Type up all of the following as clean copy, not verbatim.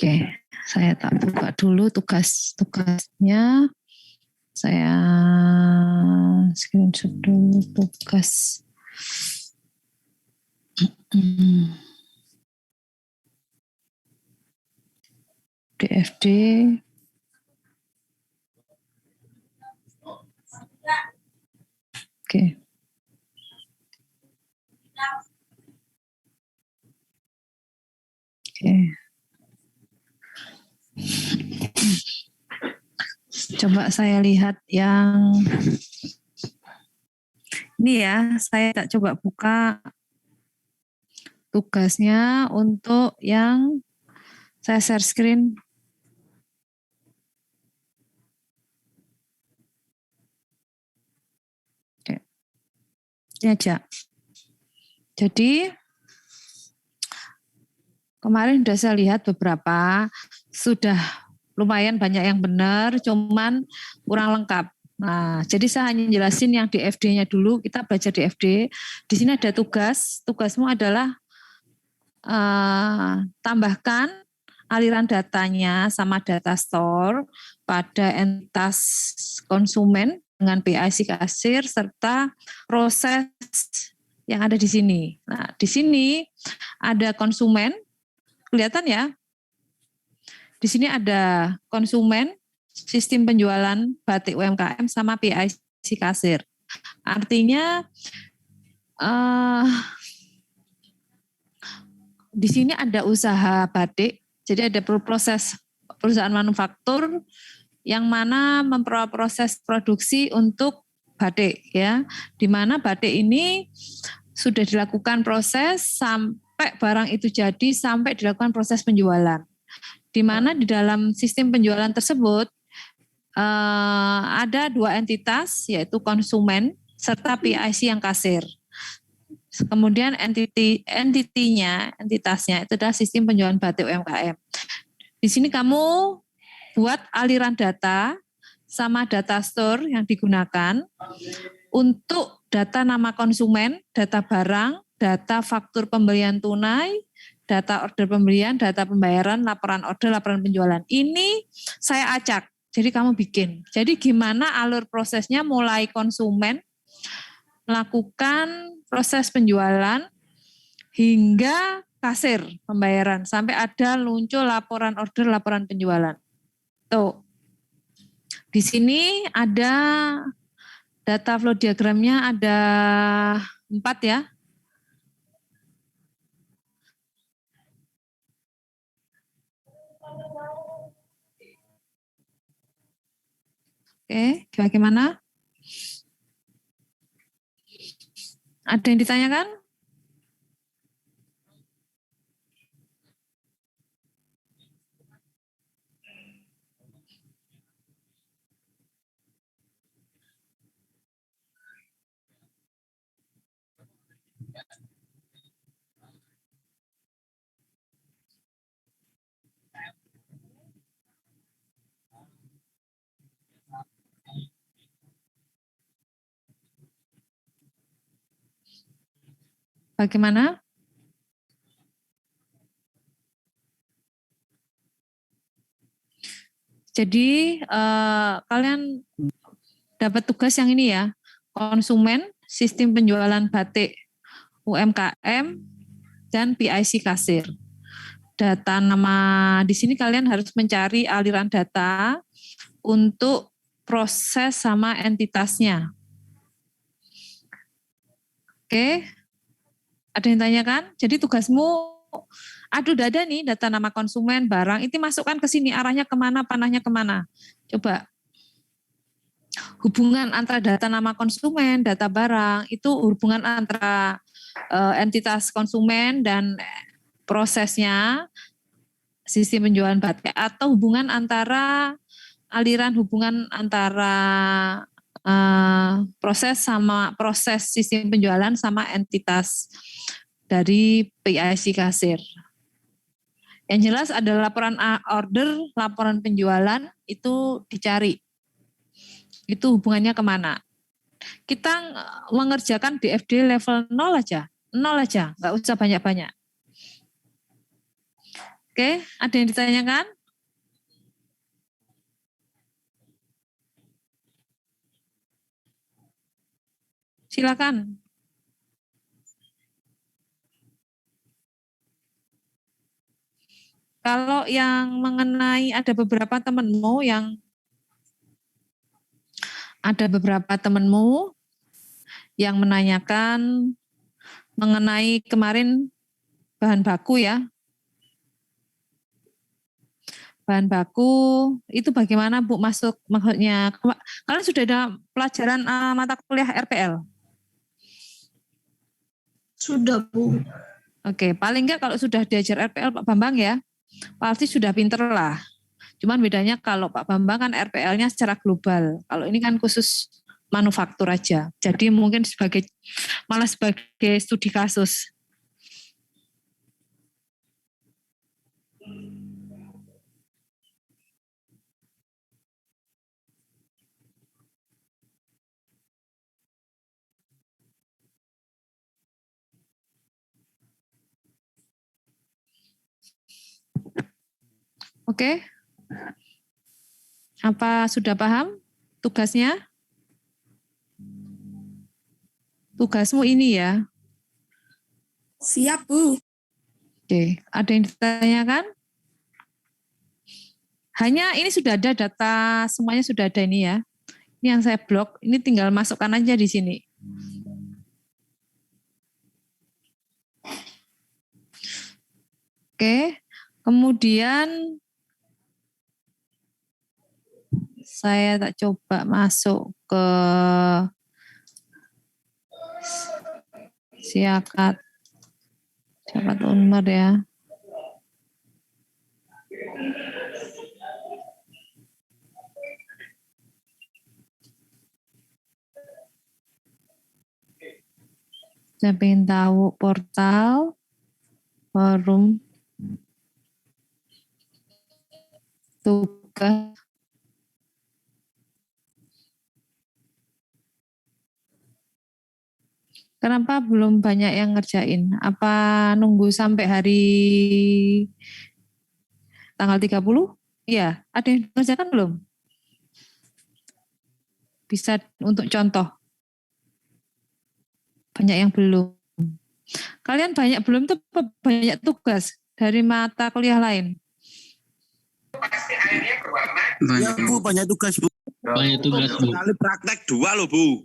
Oke, saya tak buka dulu tugasnya. Saya screenshot dulu tugas. DFD. Oke. Oke. Coba saya lihat yang ini ya, saya tak coba buka tugasnya untuk yang saya share screen. Oke. Ini aja. Jadi kemarin sudah saya lihat beberapa, sudah lumayan banyak yang benar, cuman kurang lengkap. Nah, jadi saya hanya jelasin yang di FD-nya dulu, kita belajar di FD. Di sini ada tugasmu adalah tambahkan aliran datanya sama data store pada entitas konsumen dengan PIC kasir serta proses yang ada di sini. Nah, di sini ada konsumen, kelihatan ya? Di sini ada konsumen, sistem penjualan batik UMKM sama PIC kasir. Artinya di sini ada usaha batik, jadi ada proses perusahaan manufaktur yang mana memproses produksi untuk batik ya, di mana batik ini sudah dilakukan proses sampai barang itu jadi sampai dilakukan proses penjualan. Di mana di dalam sistem penjualan tersebut ada dua entitas, yaitu konsumen serta PIC yang kasir. Kemudian entitasnya itu adalah sistem penjualan batik UMKM. Di sini kamu buat aliran data sama data store yang digunakan untuk data nama konsumen, data barang, data faktur pembelian tunai, data order pembelian, data pembayaran, laporan order, laporan penjualan. Ini saya acak, jadi kamu bikin. Jadi gimana alur prosesnya mulai konsumen melakukan proses penjualan hingga kasir pembayaran, sampai ada muncul laporan order, laporan penjualan. Tuh, di sini ada data flow diagramnya ada 4 ya. Oke, bagaimana? Ada yang ditanyakan? Bagaimana? Jadi kalian dapat tugas yang ini ya, konsumen, sistem penjualan batik UMKM, dan PIC kasir. Data nama di sini kalian harus mencari aliran data untuk proses sama entitasnya. Oke, ada yang tanyakan? Jadi tugasmu, aduh udah ada nih data nama konsumen, barang, itu masukkan ke sini, arahnya kemana, panahnya kemana. Coba. Hubungan antara data nama konsumen, data barang, itu hubungan antara entitas konsumen dan prosesnya, sistem penjualan batik, atau hubungan antara aliran hubungan antara proses sama proses sistem penjualan sama entitas dari PIC kasir. Yang jelas ada laporan order, laporan penjualan, itu dicari. Itu hubungannya kemana? Kita mengerjakan DFD level 0 aja, nggak usah banyak-banyak. Oke, ada yang ditanyakan? Silakan. Kalau yang mengenai ada beberapa temanmu yang menanyakan mengenai kemarin bahan baku ya. Bahan baku itu bagaimana Bu masuk, maksudnya kalian sudah ada pelajaran mata kuliah RPL? Sudah, Bu. Oke, paling enggak kalau sudah diajar RPL Pak Bambang ya, pasti sudah pinter lah. Cuman bedanya kalau Pak Bambang kan RPL-nya secara global. Kalau ini kan khusus manufaktur aja. Jadi mungkin malah sebagai studi kasus. Oke. Apa sudah paham tugasnya? Tugasmu ini ya. Siap, Bu. Oke, ada yang ditanyakan? Hanya ini sudah ada data, semuanya sudah ada ini ya. Ini yang saya blok, ini tinggal masukkan aja di sini. Oke, kemudian saya tak coba masuk ke siakat Unmer ya. Saya ingin tahu portal, forum, tugas. Kenapa belum banyak yang ngerjain? Apa nunggu sampai hari tanggal 30? Iya, ada yang ngerjakan belum? Bisa untuk contoh. Banyak yang belum. Kalian banyak belum tuh banyak tugas dari mata kuliah lain? Banyak, Bu, banyak tugas, Bu. banyak tugas, Bu. Kali praktek 2 loh, Bu.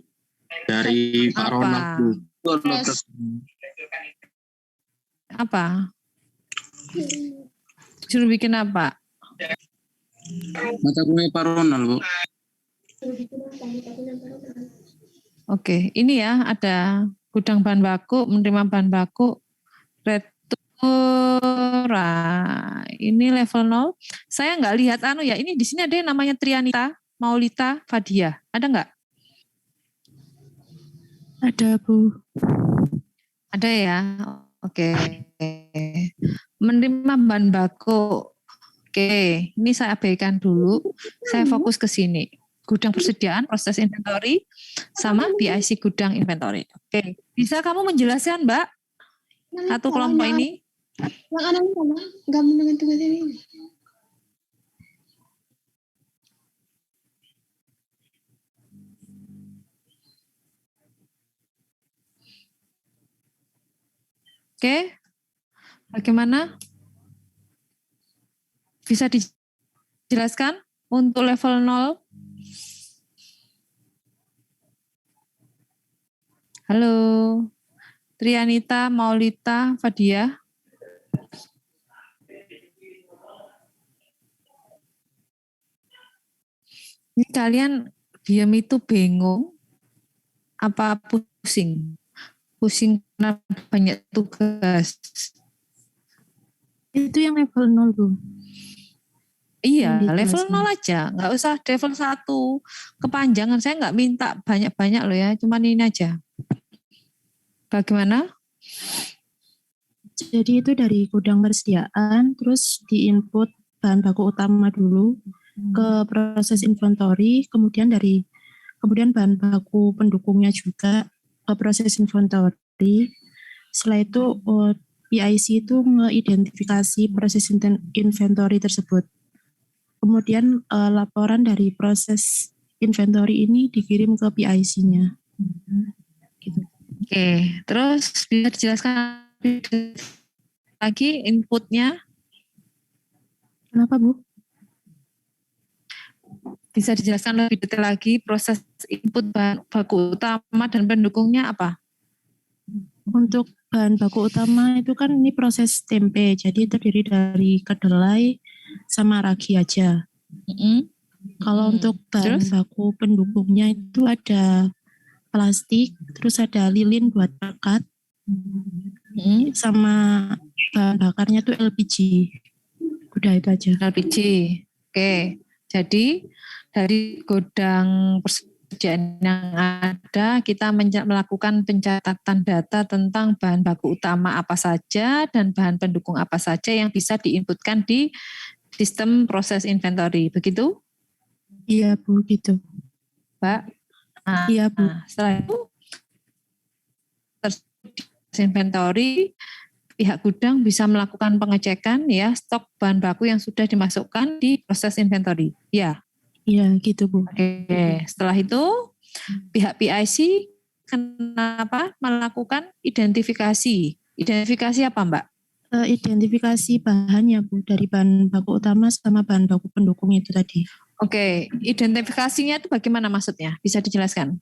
Dari Pak Ronald, Bu. Apa? Suruh bikin apa? Mata kuliah Pak Ronald, Bu. Oke, ini ya ada gudang bahan baku, menerima bahan baku, retura. Ini level 0. Saya nggak lihat ya. Ini di sini ada yang namanya Trianita, Maulita, Fadia. Ada nggak? Ada, Bu. Ada ya. Oke. Menerima bahan baku. Oke, ini saya abaikan dulu. Saya fokus ke sini. Gudang persediaan, proses inventory, sama PIC gudang inventory. Oke, bisa kamu menjelaskan, Mbak? Satu kelompok ini. Yang anak sama, nggak mau dengan tugas ini. Oke, bagaimana? Bisa dijelaskan untuk level 0? Halo, Trianita, Maulita, Fadia. Ini kalian diam itu bingung? Apa pusing? Pusing karena banyak tugas. Itu yang level 0, Bu. Iya, level 0 aja. Nggak usah level 1. Kepanjangan saya nggak minta banyak-banyak loh ya. Cuman ini aja. Bagaimana? Jadi itu dari gudang persediaan, terus diinput bahan baku utama dulu ke proses inventory, kemudian bahan baku pendukungnya juga ke proses inventory. Setelah itu PIC itu mengidentifikasi proses inventory tersebut. Kemudian laporan dari proses inventory ini dikirim ke PIC-nya. Gitu. Oke, terus bisa dijelaskan lagi inputnya? Kenapa, Bu? Bisa dijelaskan lebih detail lagi proses input bahan baku utama dan pendukungnya apa? Untuk bahan baku utama itu kan ini proses tempe, jadi terdiri dari kedelai sama ragi aja. Kalau untuk bahan baku pendukungnya itu ada plastik, terus ada lilin buat pekat, sama bahan bakarnya tuh LPG. Udah itu aja. LPG. Oke, jadi dari gudang persediaan yang ada, kita melakukan pencatatan data tentang bahan baku utama apa saja dan bahan pendukung apa saja yang bisa diinputkan di sistem proses inventory. Begitu? Iya, Bu, gitu. Mbak? Nah, iya, Bu. Setelah itu, inventory, pihak gudang bisa melakukan pengecekan ya stok bahan baku yang sudah dimasukkan di proses inventory. Ya. Iya, gitu, Bu. Oke, setelah itu pihak PIC kenapa melakukan identifikasi? Identifikasi apa, Mbak? Identifikasi bahannya, Bu, dari bahan baku utama sama bahan baku pendukung itu tadi. Oke, identifikasinya itu bagaimana maksudnya? Bisa dijelaskan?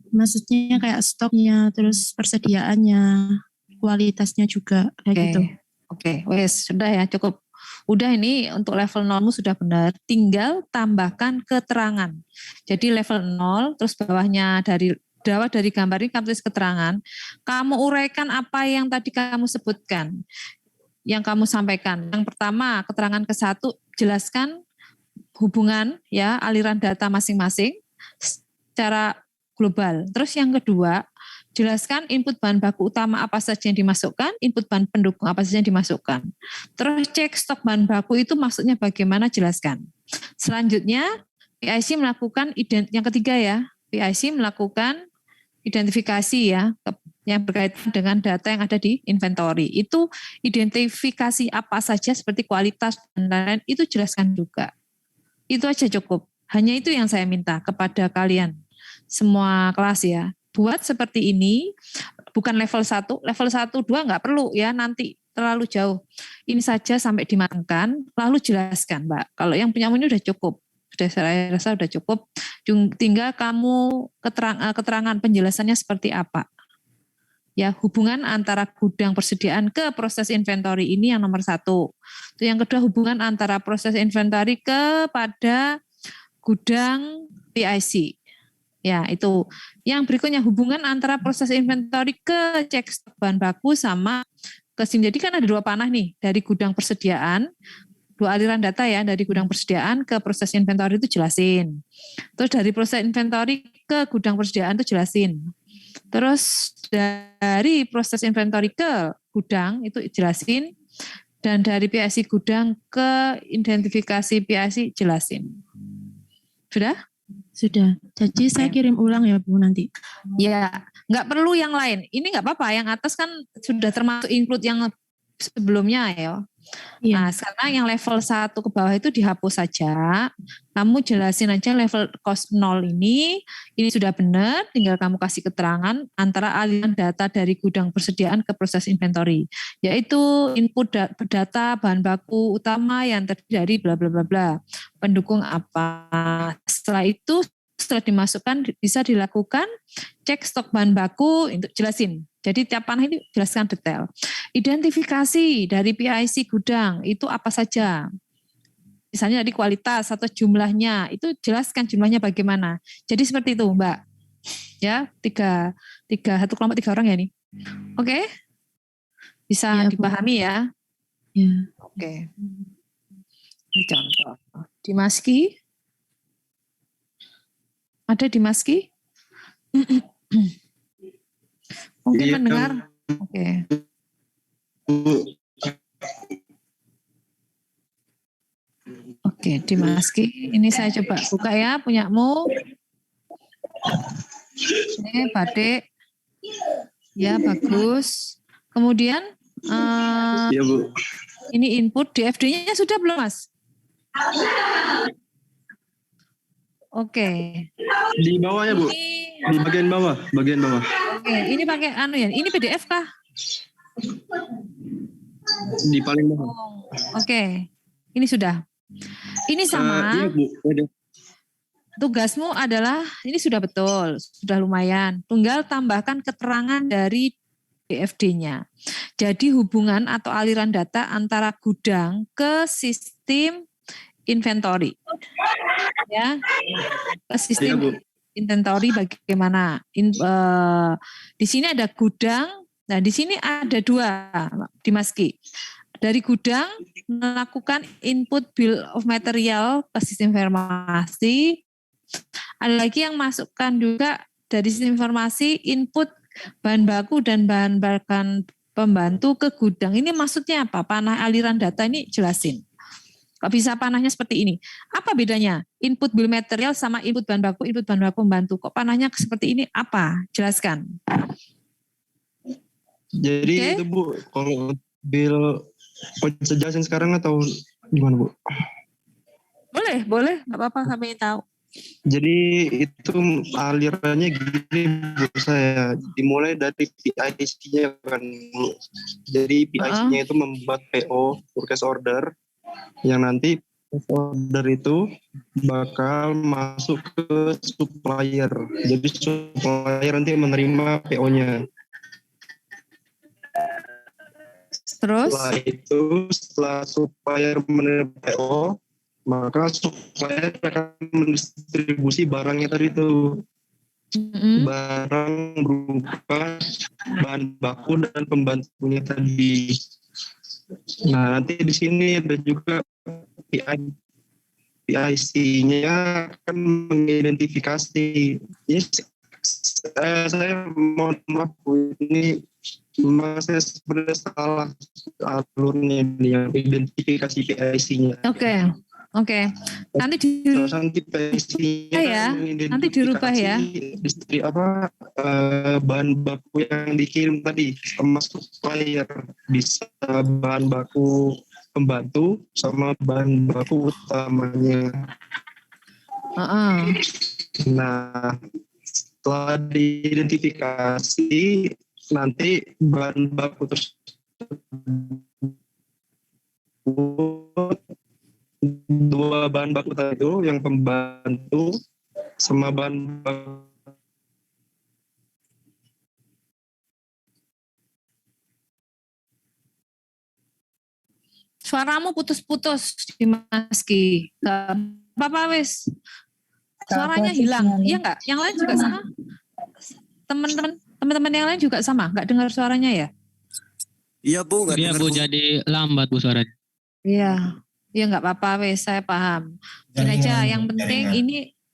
Maksudnya kayak stoknya, terus persediaannya, kualitasnya juga kayak gitu. Oke, wes sudah ya cukup. Udah ini untuk level 0 sudah benar, tinggal tambahkan keterangan. Jadi level 0, terus bawahnya dari gambar ini kamu tulis keterangan, kamu uraikan apa yang tadi kamu sebutkan, yang kamu sampaikan. Yang pertama, keterangan ke-1, jelaskan hubungan ya aliran data masing-masing secara global. Terus yang kedua, jelaskan input bahan baku utama apa saja yang dimasukkan, input bahan pendukung apa saja yang dimasukkan. Terus cek stok bahan baku itu maksudnya bagaimana, jelaskan. Selanjutnya, PIC melakukan, yang ketiga ya, PIC melakukan identifikasi ya, yang berkaitan dengan data yang ada di inventory. Itu identifikasi apa saja seperti kualitas dan lain-lain, itu jelaskan juga. Itu aja cukup. Hanya itu yang saya minta kepada kalian, semua kelas ya. Buat seperti ini, bukan level 1, level 1, 2 nggak perlu ya, nanti terlalu jauh. Ini saja sampai dimatangkan, lalu jelaskan Mbak. Kalau yang punya ini udah cukup, saya rasa udah cukup. Tinggal kamu keterangan penjelasannya seperti apa. Ya, hubungan antara gudang persediaan ke proses inventory ini yang nomor 1. Itu yang kedua, hubungan antara proses inventory kepada gudang PIC. Ya, itu. Yang berikutnya hubungan antara proses inventory ke cek stok bahan baku sama ke SIM. Jadi kan ada 2 panah nih, dari gudang persediaan, 2 aliran data ya, dari gudang persediaan ke proses inventory itu jelasin. Terus dari proses inventory ke gudang persediaan itu jelasin. Terus dari proses inventory ke gudang itu jelasin. Dan dari PIC gudang ke identifikasi PIC jelasin. Sudah? Sudah. Jadi saya kirim ulang ya Bu nanti. Ya, nggak perlu yang lain. Ini nggak apa-apa. Yang atas kan sudah termasuk include yang sebelumnya ya. Iya. Nah, sekarang yang level 1 ke bawah itu dihapus saja. Kamu jelasin aja level cost 0 ini sudah benar, tinggal kamu kasih keterangan antara aliran data dari gudang persediaan ke proses inventory, yaitu input data bahan baku utama yang terdiri dari bla bla bla bla. Pendukung apa. Setelah itu, setelah dimasukkan bisa dilakukan cek stok bahan baku untuk jelasin. Jadi tiap panah ini jelaskan detail. Identifikasi dari PIC gudang itu apa saja. Misalnya dari kualitas atau jumlahnya, itu jelaskan jumlahnya bagaimana. Jadi seperti itu Mbak. Ya, satu kelompok 3 orang ya nih. Oke? Bisa ya, dipahami ya? Ya. Oke. Ini contoh. Dimaski. Ada Dimaski? Mungkin Iya, mendengar. Oke. Oke, Dimaski. Ini saya coba buka ya punyamu. Ini Badik. Ya, bagus. Kemudian Iya, Bu. ini input DFD-nya sudah belum, Mas? Oke. Di bawahnya, Bu. Di bagian bawah, Oke, ini pakai ini PDF kah? Di paling bawah. Oke. Ini sudah. Ini sama. Iya, Bu. Ada. Tugasmu adalah, ini sudah betul, sudah lumayan. Tinggal tambahkan keterangan dari DFD-nya. Jadi hubungan atau aliran data antara gudang ke sistem inventory. Ya, ke sistem inventory bagaimana? Di sini ada gudang, nah di sini ada 2, Dimas Ki. Dari gudang melakukan input bill of material ke sistem informasi. Ada lagi yang masukkan juga dari sistem informasi input bahan baku dan bahan pembantu ke gudang. Ini maksudnya apa? Panah aliran data ini jelasin. Kok bisa panahnya seperti ini? Apa bedanya? Input bill material sama input bahan baku pembantu. Kok panahnya seperti ini? Apa? Jelaskan. Jadi itu, Bu, kalau bill bisa jelasin sekarang atau gimana, Bu? Boleh, nggak apa-apa, kami tahu. Jadi itu alirannya gini, Bu, saya dimulai dari PIC-nya kan, Bu. Jadi PIC-nya itu membuat PO, purchase order, yang nanti order itu bakal masuk ke supplier. Jadi supplier nanti menerima PO-nya. Terus? Setelah supplier menerima PO, maka supplier akan mendistribusi barangnya tadi itu. Barang berupa bahan baku dan pembantunya tadi. Nah, nanti di sini ada juga PIC-nya akan mengidentifikasi. Saya mohon maaf, ini saya sebenarnya salah alurnya yang identifikasi PIC-nya. Oke. Nanti nanti dirubah ya. Bahan baku yang dikirim tadi sama supplier, bisa bahan baku pembantu sama bahan baku utamanya. Nah, setelah diidentifikasi, nanti bahan baku tersebut, 2 bahan baku tadi itu yang pembantu sama bahan baku. Suaramu putus-putus, Dimas Ki. Apa wis? Suaranya hilang. Iya enggak? Yang lain juga sama? Teman-teman yang lain juga sama? Enggak dengar suaranya ya? Iya, Bu, enggak dengar, Bu. Jadi lambat, Bu, suaranya. Iya. Ya enggak apa-apa wis, saya paham. Gini aja, yang penting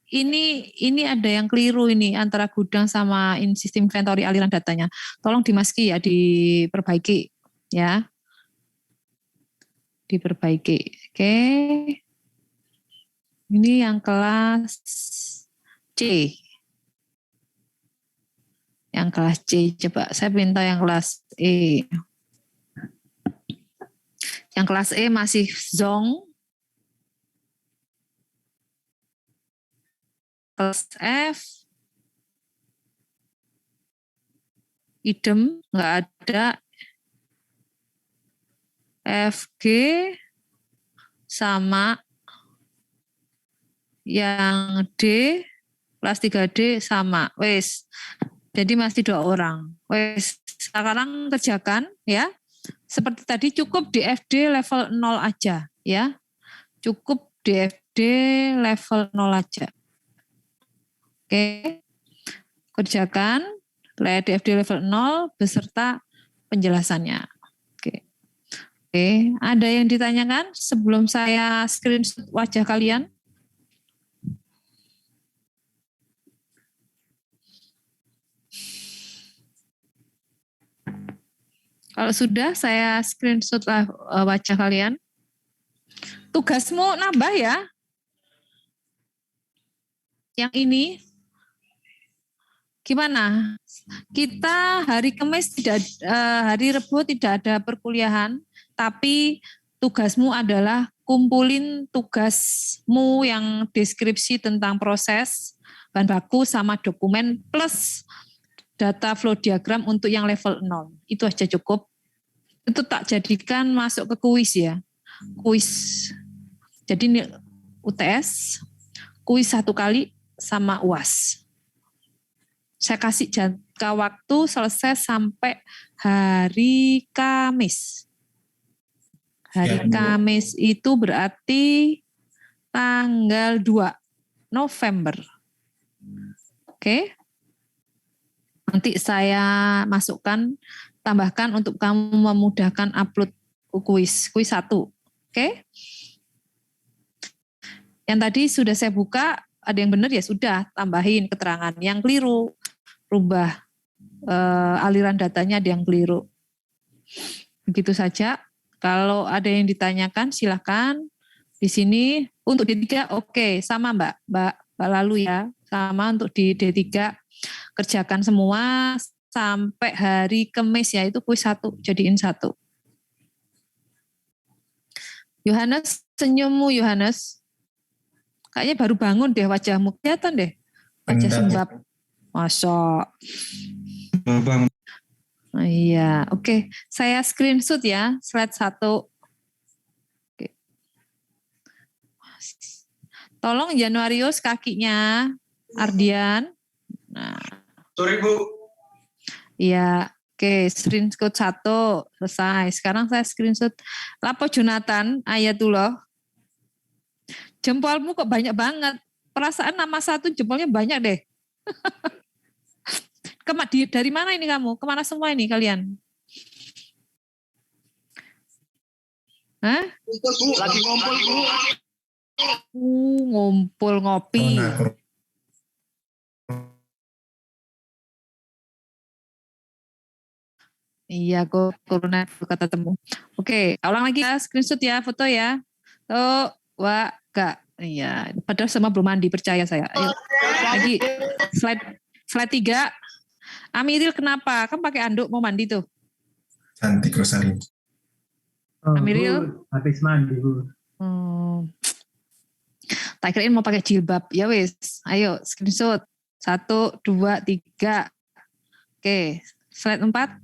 ini ada yang keliru ini antara gudang sama sistem inventory aliran datanya. Tolong Dimas Ki ya diperbaiki ya. Diperbaiki. Oke. Ini yang kelas C. Yang kelas C, coba saya minta yang kelas E. Yang kelas E masih zong. Kelas F. Idem, nggak ada. FG sama yang D, kelas 3D sama. Wes. Jadi masih 2 orang. Wes, sekarang kerjakan ya. Seperti tadi cukup DFD level 0 aja ya. Cukup DFD level 0 aja. Oke. Kerjakan DFD level 0 beserta penjelasannya. Oke, ada yang ditanyakan sebelum saya screenshot wajah kalian? Kalau sudah, saya screenshot wajah kalian. Tugasmu nambah ya. Yang ini, Gimana? Kita hari Kamis hari Rebo tidak ada perkuliahan, tapi tugasmu adalah kumpulin tugasmu yang deskripsi tentang proses bahan baku sama dokumen plus data flow diagram untuk yang level 0. Itu aja cukup. Itu tak jadikan masuk ke kuis ya. Kuis. Jadi ini UTS, kuis 1 kali sama UAS. Saya kasih jangka waktu selesai sampai hari Kamis. Hari Kamis itu berarti tanggal 2 November. Oke. Nanti saya masukkan, tambahkan untuk kamu memudahkan upload kuis 1. Oke. Yang tadi sudah saya buka, ada yang benar ya sudah, tambahin keterangan. Yang keliru, rubah aliran datanya, ada yang keliru. Begitu saja. Kalau ada yang ditanyakan silakan. Di sini untuk D3 oke, sama Mbak Lalu ya. Sama untuk di D3 kerjakan semua sampai hari Kamis ya, itu kuis 1, jadiin 1. Yohanes, senyummu Yohanes. Kayaknya baru bangun deh wajahmu, kelihatan deh. Wajah sembab. Masa. Bang. Oh, iya, oke. Saya screenshot ya, slide 1. Oke. Tolong Januarius kakinya, Ardian. Nah. Sorry Bu. Iya, oke. Screenshot 1, selesai. Sekarang saya screenshot. Lapo Jonathan, Ayatullah. Jempolmu kok banyak banget. Perasaan nama 1 jempolnya banyak deh. Dari mana ini kamu? Kemana semua ini kalian? Hah? Lagi ngumpul Bu. Ngumpul ngopi. Iya, corona kata temu. Oke, ulang lagi ya, screenshot ya, foto ya. Tuh, gak. Iya, padahal semua belum mandi, percaya saya. Ayo, lagi slide 3. Amiril kenapa? Kan pakai anduk mau mandi tuh. Cantik Rosali. Amiril? Habis mandi Bu. Tak kirain mau pakai jilbab. Ya wis, ayo screenshot. 1, 2, 3. Oke, slide 4.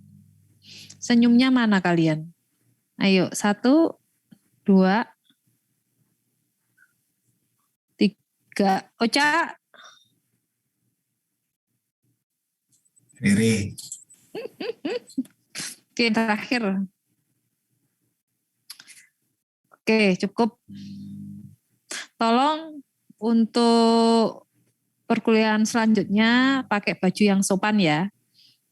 Senyumnya mana kalian? Ayo, 1, 2, 3. Oca. Riri. Oke, terakhir. Oke, cukup. Tolong untuk perkuliahan selanjutnya pakai baju yang sopan ya.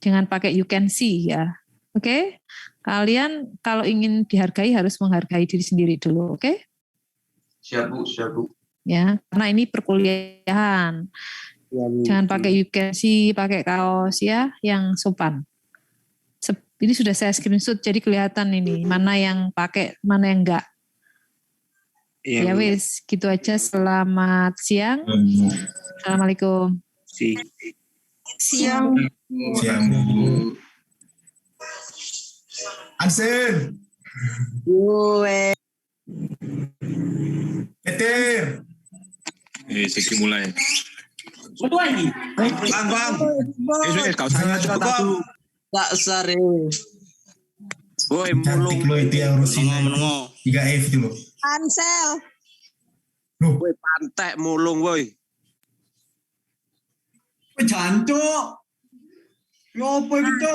Jangan pakai you can see ya. Oke? Kalian kalau ingin dihargai harus menghargai diri sendiri dulu, oke? Siap Bu. Ya, karena ini perkuliahan. Jangan pakai you can see, pakai kaos ya, yang sopan. Ini sudah saya screenshot, jadi kelihatan ini mana yang pakai, mana yang enggak. Ya wis, gitu aja. Selamat siang. Assalamualaikum. Siang. Siang Bu. Ansen. Gue. Peter. Seki mulai. Betul lagi. Bang. Kau saya cukup. Tak sare. Woi, Cantik lo itu yang urusin. Menengok. 3F itu lo. Ansel. Woi, pantek mulung woi. Jancuk. Yo apa itu?